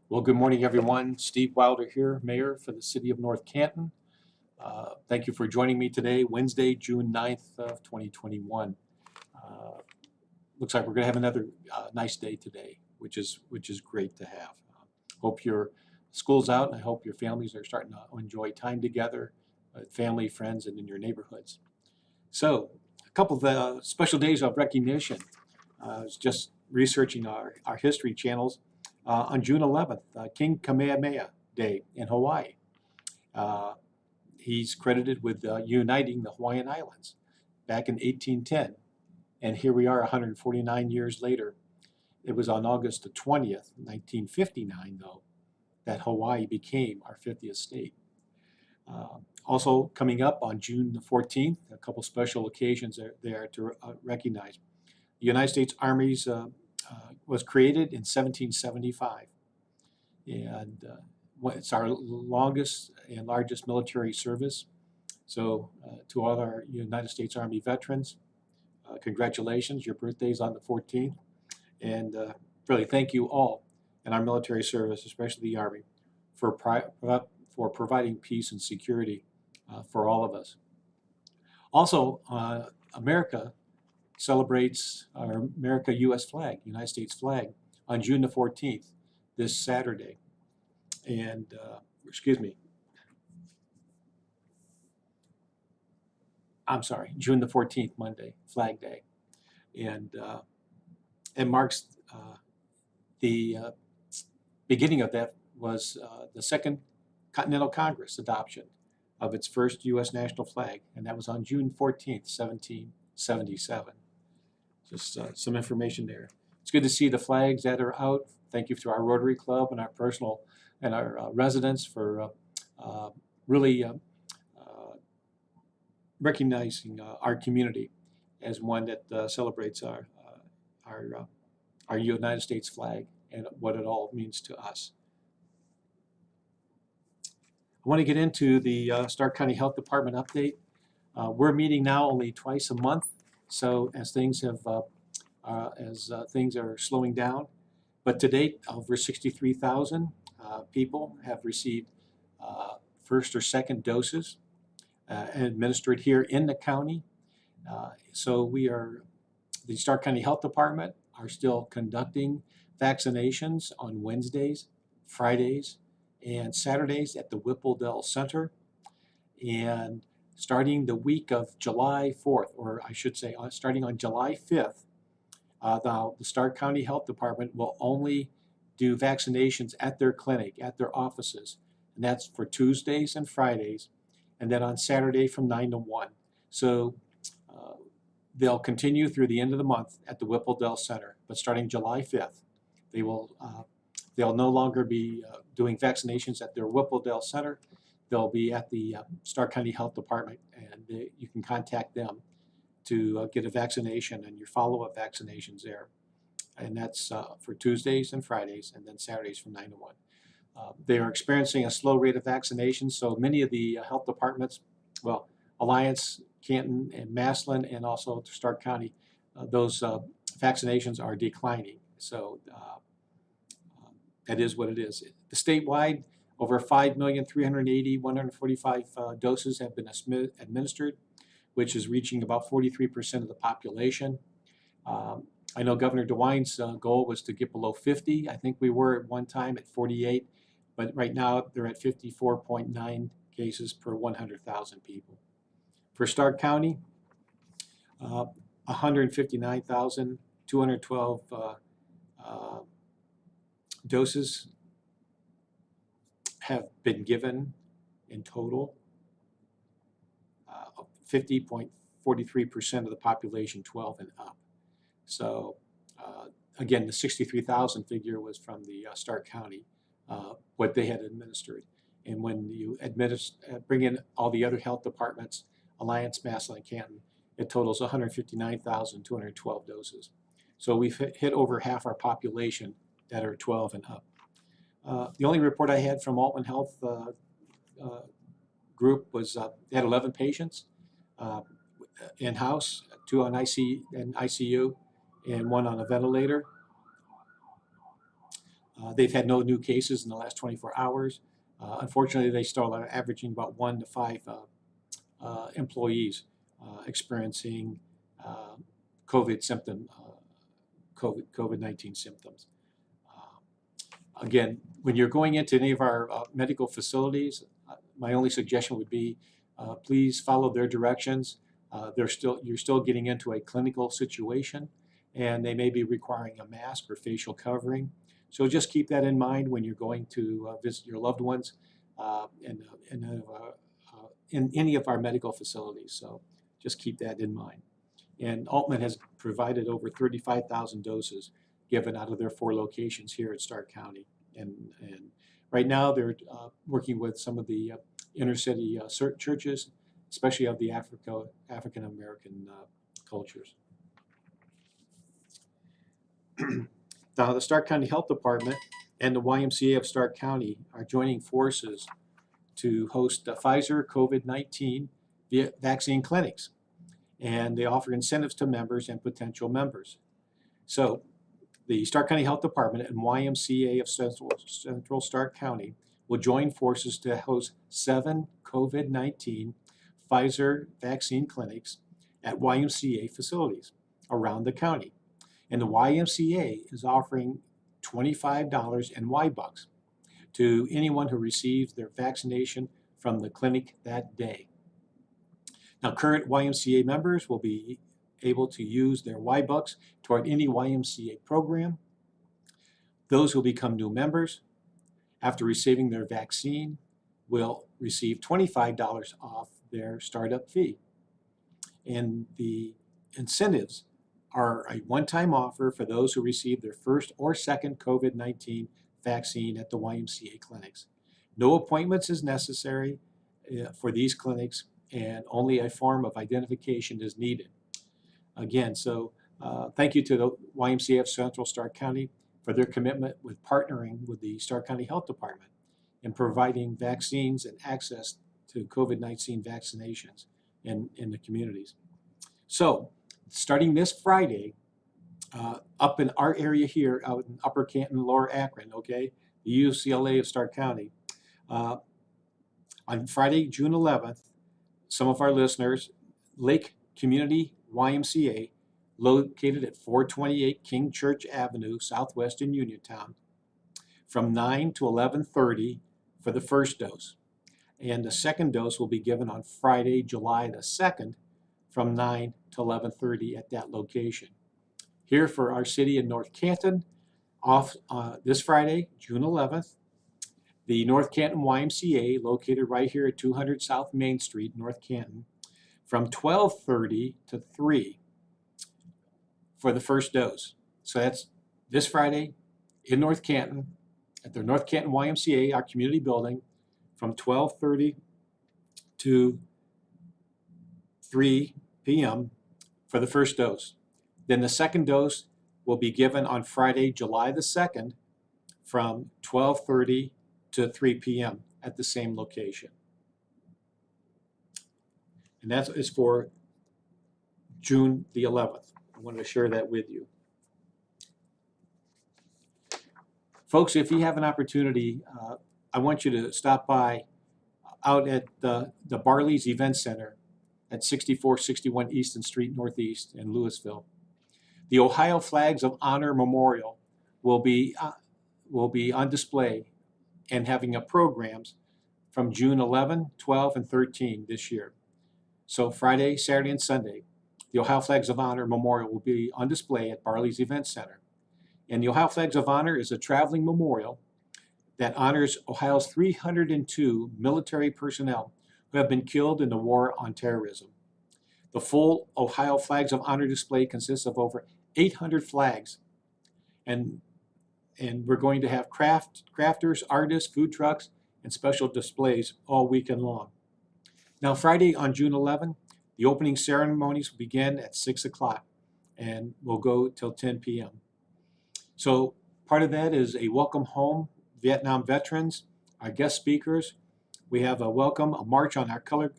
Well, good morning, everyone. Steve Wilder here, Mayor for the City of North Canton. Thank you for joining me today, Wednesday, June 9th of 2021. Uh, Looks like we're going to have another nice day today, which is great to have. Hope your school's out, and I hope your families are starting to enjoy time together, family, friends, and in your neighborhoods. So, a couple of special days of recognition. I was just researching our history channels. On June 11th, King Kamehameha Day in Hawaii. Uh, he's credited with uniting the Hawaiian Islands back in 1810. And here we are 149 years later. It was on August the 20th, 1959, though, that Hawaii became our 50th state. Also coming up on June the 14th, a couple special occasions there to recognize. The United States Army was created in 1775, and it's our longest and largest military service. So to all our United States Army veterans, congratulations, your birthday's on the 14th, and really thank you all in our military service, especially the Army, for providing peace and security for all of us. Also, America celebrates our America U.S. flag, United States flag, on June the 14th, this Saturday. And, I'm sorry, June the 14th, Monday, Flag Day. And it marks the beginning of that was the Second Continental Congress adoption of its first U.S. national flag, and that was on June 14th, 1777. Just some information there. It's good to see the flags that are out. Thank you to our Rotary Club and our personal and our residents for really recognizing our community as one that celebrates our United States flag and what it all means to us. I want to get into the Stark County Health Department update. We're meeting now only twice a month, so as things have things are slowing down. But to date, over 63,000 people have received first or second doses administered here in the county. So the Stark County Health Department are still conducting vaccinations on Wednesdays, Fridays, and Saturdays at the Whippledale Center. And starting the week of July 4th, or I should say starting on July 5th, now the Stark County Health Department will only do vaccinations at their clinic, at their offices, and that's for Tuesdays and Fridays, and then on Saturday from 9 to 1. So they'll continue through the end of the month at the Whippledale Center, but starting July 5th, they'll no longer be doing vaccinations at their Whippledale Center. They'll be at the Stark County Health Department, and you can contact them to get a vaccination and your follow-up vaccinations there. And that's for Tuesdays and Fridays, and then Saturdays from 9 to 1. They are experiencing a slow rate of vaccination, so many of the health departments, well, Alliance, Canton, and Massillon, and also Stark County, those vaccinations are declining. So that is what it is. The statewide, over 5,380,145 doses have been administered, which is reaching about 43% of the population. I know Governor DeWine's goal was to get below 50. I think we were at one time at 48, but right now they're at 54.9 cases per 100,000 people. For Stark County, 159,212 doses have been given in total. 50.43% of the population 12 and up. So again, the 63,000 figure was from the Stark County, what they had administered. And when you bring in all the other health departments, Alliance, Massillon, and Canton, it totals 159,212 doses. So we've hit over half our population that are 12 and up. The only report I had from Altman Health group was they had 11 patients in-house, 2 on ICU, and 1 on a ventilator. They've had no new cases in the last 24 hours. Unfortunately, they still are averaging about 1 to 5 employees experiencing COVID symptom, COVID-19 symptoms. Again, when you're going into any of our medical facilities, my only suggestion would be please follow their directions. You're still getting into a clinical situation, and they may be requiring a mask or facial covering. So just keep that in mind when you're going to visit your loved ones in any of our medical facilities. So just keep that in mind. And Altman has provided over 35,000 doses given out of their 4 locations here at Stark County. And right now they're working with some of the inner city churches, especially of the African American cultures. Now, the Stark County Health Department and the YMCA of Stark County are joining forces to host Pfizer COVID-19 vaccine clinics, and they offer incentives to members and potential members. So the Stark County Health Department and YMCA of Central Stark County will join forces to host 7 COVID-19 Pfizer vaccine clinics at YMCA facilities around the county. And the YMCA is offering $25 in Y-Bucks to anyone who receives their vaccination from the clinic that day. Now, current YMCA members will be able to use their Y-Bucks toward any YMCA program. Those who become new members after receiving their vaccine will receive $25 off their startup fee. And the incentives are a one-time offer for those who receive their first or second COVID-19 vaccine at the YMCA clinics. No appointments is necessary for these clinics, and only a form of identification is needed. Again, so thank you to the YMCA of Central Stark County for their commitment with partnering with the Stark County Health Department in providing vaccines and access to COVID-19 vaccinations in the communities. So, starting this Friday, up in our area here, out in Upper Canton, Lower Akron, okay, the UCLA of Stark County, on Friday, June 11th, some of our listeners, Lake Community YMCA, located at 428 King Church Avenue, Southwest in Uniontown, from 9 to 11:30 for the first dose. And the second dose will be given on Friday, July the 2nd, from 9 to 11:30 at that location. Here for our city in North Canton, this Friday, June 11th, the North Canton YMCA, located right here at 200 South Main Street, North Canton, from 12:30 to 3 for the first dose. So that's this Friday in North Canton at the North Canton YMCA, our community building, from 12:30 to 3 p.m. for the first dose. Then the second dose will be given on Friday, July the 2nd, from 12:30 to 3 p.m. at the same location. And that is for June the 11th. I wanted to share that with you. Folks, if you have an opportunity, I want you to stop by out at the Barley's Event Center at 6461 Easton Street Northeast in Louisville. The Ohio Flags of Honor Memorial will be on display and having programs from June 11, 12, and 13 this year. So Friday, Saturday, and Sunday, the Ohio Flags of Honor Memorial will be on display at Barley's Event Center. And the Ohio Flags of Honor is a traveling memorial that honors Ohio's 302 military personnel who have been killed in the war on terrorism. The full Ohio Flags of Honor display consists of over 800 flags, and we're going to have crafters, artists, food trucks, and special displays all weekend long. Now, Friday on June 11, the opening ceremonies will begin at 6 o'clock and will go till 10 p.m. So part of that is a welcome home, Vietnam veterans, our guest speakers. We have a welcome, a march on our color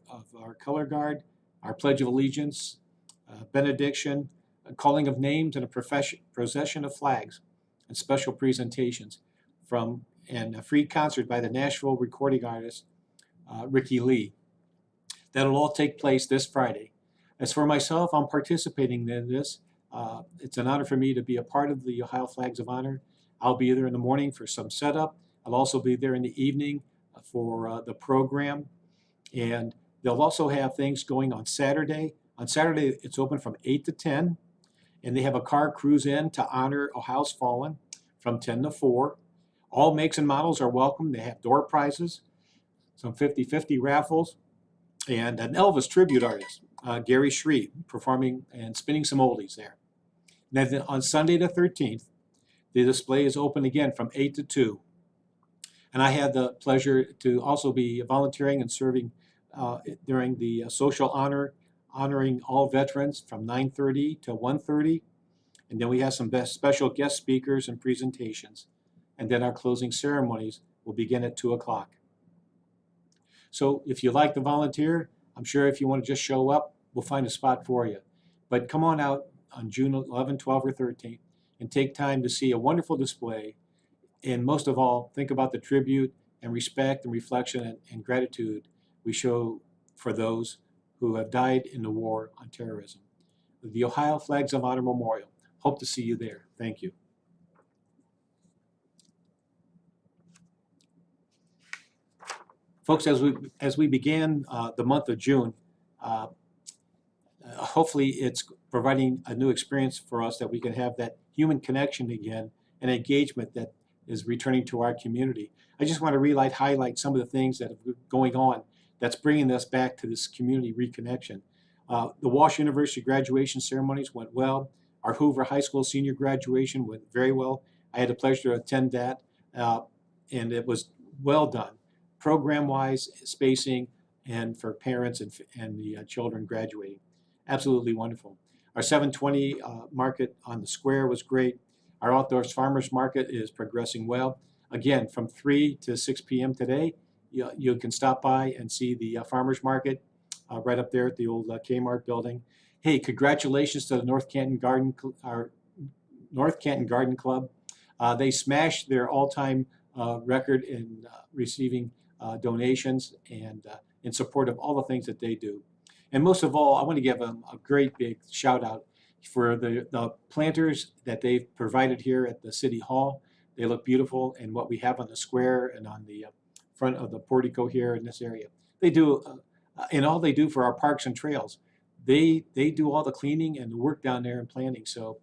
guard, our Pledge of Allegiance, benediction, a calling of names, and a procession of flags, and special presentations. and a free concert by the Nashville recording artist Ricky Lee. That'll all take place this Friday. As for myself, I'm participating in this. It's an honor for me to be a part of the Ohio Flags of Honor. I'll be there in the morning for some setup. I'll also be there in the evening for the program. And they'll also have things going on Saturday. On Saturday, it's open from 8 to 10. And they have a car cruise in to honor Ohio's fallen from 10 to 4. All makes and models are welcome. They have door prizes, some 50-50 raffles, and an Elvis tribute artist, Gary Shreve, performing and spinning some oldies there. And then on Sunday the 13th, the display is open again from 8 to 2. And I had the pleasure to also be volunteering and serving during the social honoring all veterans from 9:30 to 1:30. And then we have some special guest speakers and presentations. And then our closing ceremonies will begin at 2 o'clock. So if you like to volunteer, I'm sure if you want to just show up, we'll find a spot for you. But come on out on June 11, 12, or 13 and take time to see a wonderful display. And most of all, think about the tribute and respect and reflection and gratitude we show for those who have died in the war on terrorism. The Ohio Flags of Honor Memorial. Hope to see you there. Thank you. Folks, as we began the month of June, hopefully it's providing a new experience for us that we can have that human connection again and engagement that is returning to our community. I just want to highlight some of the things that are going on that's bringing us back to this community reconnection. The Walsh University graduation ceremonies went well. Our Hoover High School senior graduation went very well. I had the pleasure to attend that, and it was well done, program-wise, spacing, and for parents and the children graduating. Absolutely wonderful. Our 720 market on the square was great. Our outdoors farmers market is progressing well. Again, from 3 to 6 p.m. today, you can stop by and see the farmers market right up there at the old Kmart building. Hey, congratulations to the North Canton Garden Club. They smashed their all-time record in receiving donations and in support of all the things that they do. And most of all, I want to give them a great big shout out for the planters that they've provided here at the City Hall. They look beautiful, and what we have on the square and on the front of the portico here in this area. They do, and all they do for our parks and trails. They do all the cleaning and the work down there and planting. So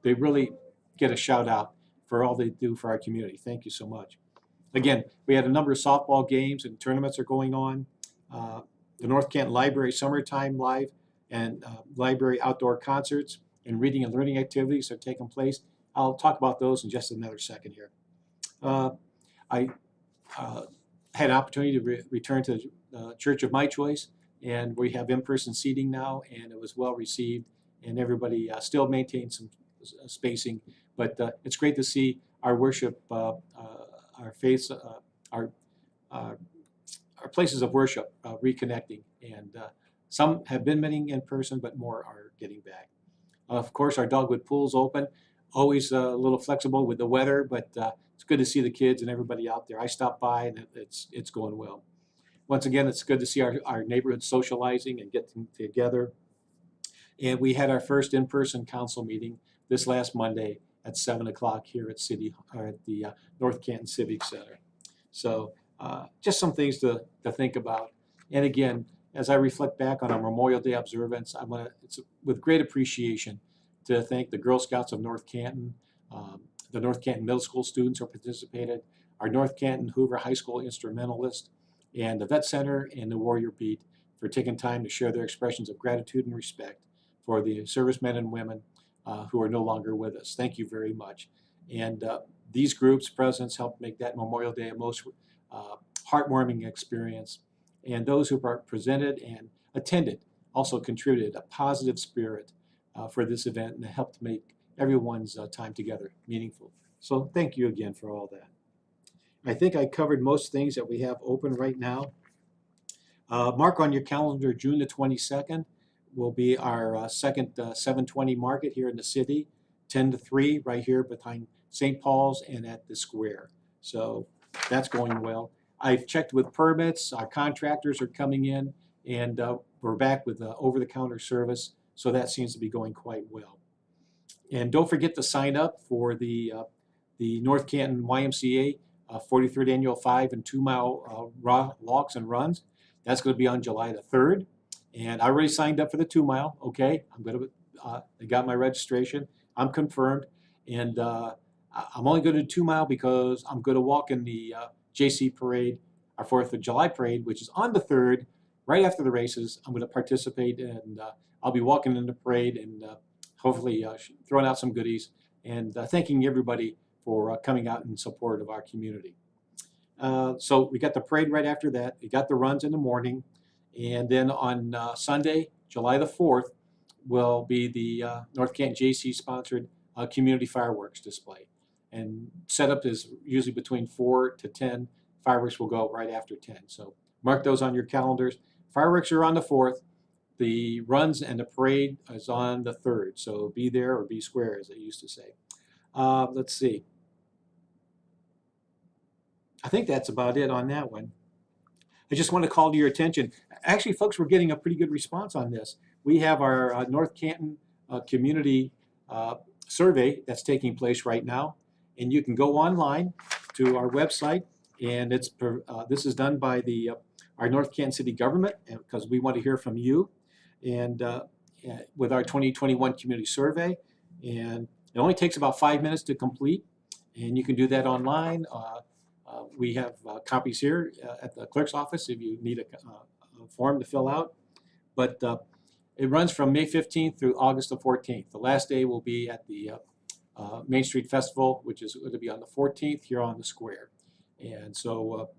they really get a shout out for all they do for our community. Thank you so much. Again, we had a number of softball games and tournaments are going on. The North Canton Library Summertime Live and library outdoor concerts and reading and learning activities are taking place. I'll talk about those in just another second here. I had an opportunity to return to the Church of My Choice, and we have in-person seating now, and it was well received, and everybody still maintains some spacing, but it's great to see our worship, our faiths, our places of worship reconnecting, and some have been meeting in person, but more are getting back. Of course, our Dogwood Pool's open, always a little flexible with the weather, but it's good to see the kids and everybody out there. I stopped by, and it's going well. Once again, it's good to see our neighborhood socializing and getting together. And we had our first in-person council meeting this last Monday at 7 o'clock here at the North Canton Civic Center. So just some things to think about. And again, as I reflect back on our Memorial Day observance, it's with great appreciation to thank the Girl Scouts of North Canton, the North Canton Middle School students who participated, our North Canton Hoover High School instrumentalists, and the Vet Center and the Warrior Beat for taking time to share their expressions of gratitude and respect for the servicemen and women who are no longer with us. Thank you very much. And these groups' presence helped make that Memorial Day a most heartwarming experience. And those who presented and attended also contributed a positive spirit for this event and helped make everyone's time together meaningful. So thank you again for all that. I think I covered most things that we have open right now. Mark on your calendar, June the 22nd will be our second 720 market here in the city, 10 to 3 right here behind St. Paul's and at the square. So that's going well. I've checked with permits. Our contractors are coming in, and we're back with over-the-counter service. So that seems to be going quite well. And don't forget to sign up for the North Canton YMCA 43rd Annual 5 and 2 mile walks and runs. That's going to be on July the 3rd. And I already signed up for the 2 mile. Okay, I got my registration. I'm confirmed. And I'm only going to do 2 mile because I'm going to walk in the JC parade, our 4th of July parade, which is on the 3rd, right after the races. I'm going to participate, and I'll be walking in the parade and hopefully throwing out some goodies and thanking everybody for coming out in support of our community. So we got the parade right after that. We got the runs in the morning. And then on Sunday, July the 4th, will be the North Canton JC sponsored community fireworks display. And setup is usually between 4 to 10. Fireworks will go right after 10. So mark those on your calendars. Fireworks are on the 4th. The runs and the parade is on the 3rd. So be there or be square, as they used to say. Let's see. I think that's about it on that one. I just want to call to your attention. Actually, folks, we're getting a pretty good response on this. We have our North Canton community survey that's taking place right now. And you can go online to our website, and this is done by our North Canton City government, because we want to hear from you, and with our 2021 community survey. And it only takes about 5 minutes to complete, and you can do that online. We have copies here at the clerk's office if you need a form to fill out. But it runs from May 15th through August the 14th. The last day will be at the Main Street Festival, which is going to be on the 14th here on the square. And so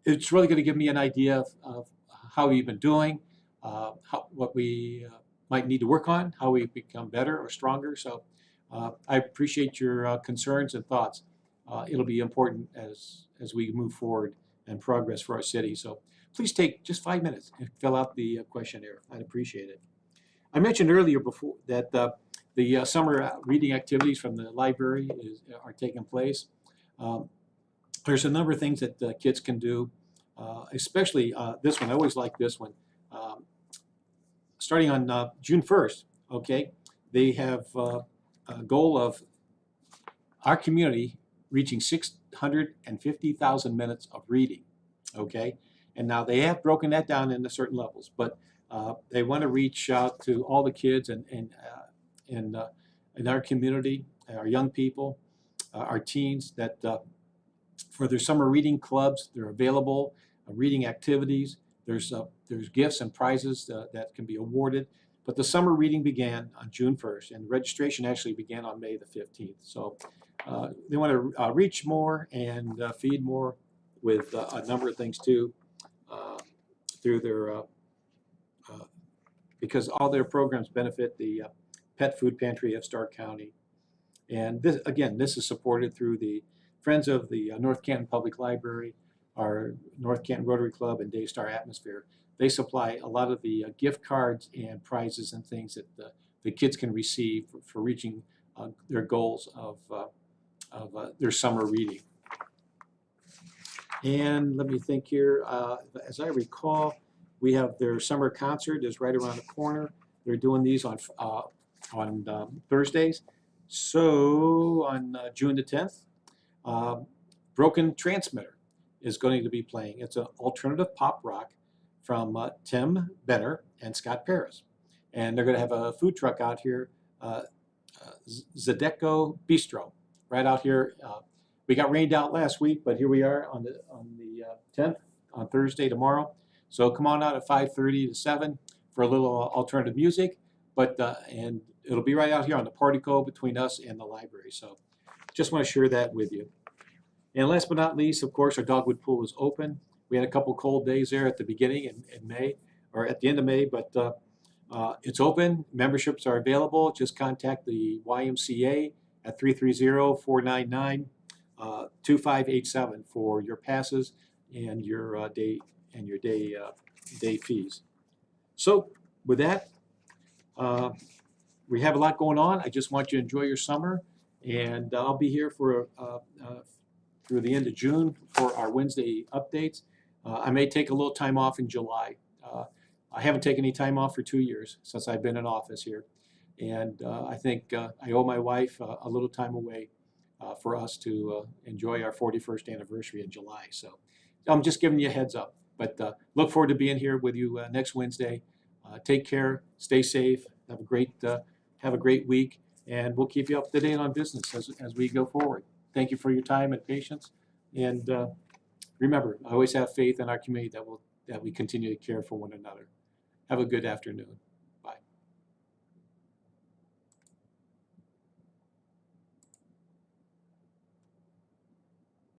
it's really going to give me an idea of how we've been doing, what we might need to work on, how we become better or stronger. So I appreciate your concerns and thoughts. It'll be important as we move forward and progress for our city. So please take just 5 minutes and fill out the questionnaire. I'd appreciate it. I mentioned earlier before that the summer reading activities from the library are taking place. There's a number of things that kids can do, especially this one. I always like this one. Starting on June 1st, okay, they have a goal of our community reaching 650,000 minutes of reading, okay? And now they have broken that down into certain levels, but they want to reach out to all the kids in our community, our young people, our teens, that for their summer reading clubs, they're available, reading activities. There's gifts and prizes that can be awarded. But the summer reading began on June 1st, and registration actually began on May the 15th. So they want to reach more and feed more with a number of things too, through their because all their programs benefit the Pet Food Pantry of Stark County. And this, again, this is supported through the Friends of the North Canton Public Library, our North Canton Rotary Club, and Daystar Atmosphere. They supply a lot of the gift cards and prizes and things that the kids can receive for reaching their goals of their summer reading. And let me think here. As I recall, we have their summer concert is right around the corner. They're doing these on Thursdays. So on June the 10th, Broken Transmitter is going to be playing. It's an alternative pop rock from Tim Benner and Scott Paris. And they're going to have a food truck out here, Zydeco Bistro, right out here. We got rained out last week, but here we are on the 10th, on Thursday, tomorrow. So come on out at 5:30 to 7 for a little alternative music. And it'll be right out here on the portico between us and the library. So just want to share that with you. And last but not least, of course, our Dogwood Pool is open. We had a couple cold days there at the beginning in May, or at the end of May, but it's open. Memberships are available. Just contact the YMCA at 330-499-2587 for your passes and your day fees. So with that, we have a lot going on. I just want you to enjoy your summer And I'll be here for through the end of June for our Wednesday updates. I may take a little time off in July. I haven't taken any time off for 2 years since I've been in office here. And I think I owe my wife a little time away for us to enjoy our 41st anniversary in July. So I'm just giving you a heads up. But look forward to being here with you next Wednesday. Take care, stay safe, have a great week, and we'll keep you up to date on business as we go forward. Thank you for your time and patience. And remember, I always have faith in our community that we continue to care for one another. Have a good afternoon.